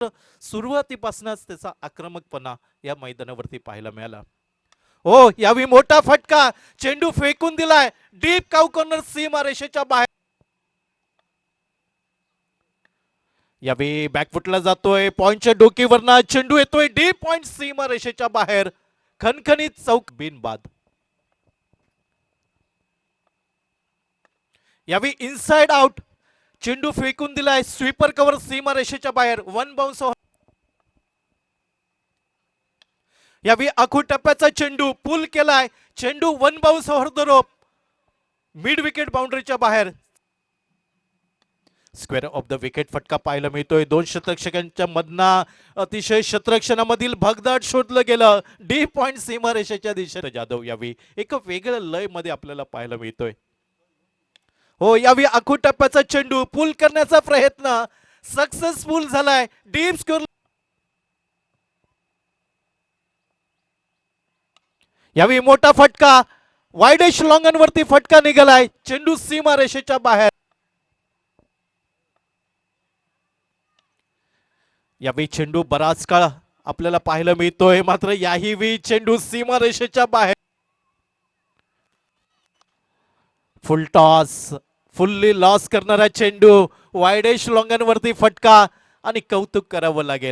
सुरुवातीपासूनच त्याचा आक्रमकपणा या मैदानावरती पाहायला मिळाला. हो, यावेळी मोठा फटका, चेंडू फेकून दिलाय डीप काउ कॉर्नर सीमा रेषेच्या बाहेर. यावेळी बॅकफुटला जातोय, पॉइंटच्या डोकीवरनं चेंडू येतोय डीप पॉइंट सीमा रेषेच्या बाहेर. खणखणीत चौक बिनबाद. यावेळी इनसाइड आउट, चेंडू फेकून दिलाय स्वीपर कव्हर सीमा रेषेच्या बाहेर. One bounce. यावेळी आखू टप्प्याचा चेंडू पुल केलाय, चेंडू one bounce over the rope, mid wicket बाउंड्रीच्या बाहेर. स्क्वेअर ऑफ द विकेट फटका पाहायला मिळतोय. दोन शतरक्षकांच्या मधना अतिशय शतरक्षणामधील भगदाड शोधलं गेलं डीप पॉइंट सीमा रेषेच्या दिशेने. जाधव यावेळी एक वेगळ्या लय मध्ये आपल्याला पाहायला मिळतोय. हो, यावेळी आखू टप्प्याचा चेंडू पुल करण्याचा प्रयत्न सक्सेसफुल झालाय डीप स्कोर. यावेळी मोठा फटका, वाईडेश लॉंगनवरती फटका निघालाय, चेंडू सीमा रेषेच्या बाहेर. यावेळी चेंडू बराच काळ आपल्याला पाहायला मिळतोय, मात्र याही वेळी चेंडू सीमा रेषेच्या बाहेर. फुल टॉस, फुल्ली लॉस करणारा चेंडू, वाईडेश लॉंगनवरती फटका आणि कौतुक करावं लागेल.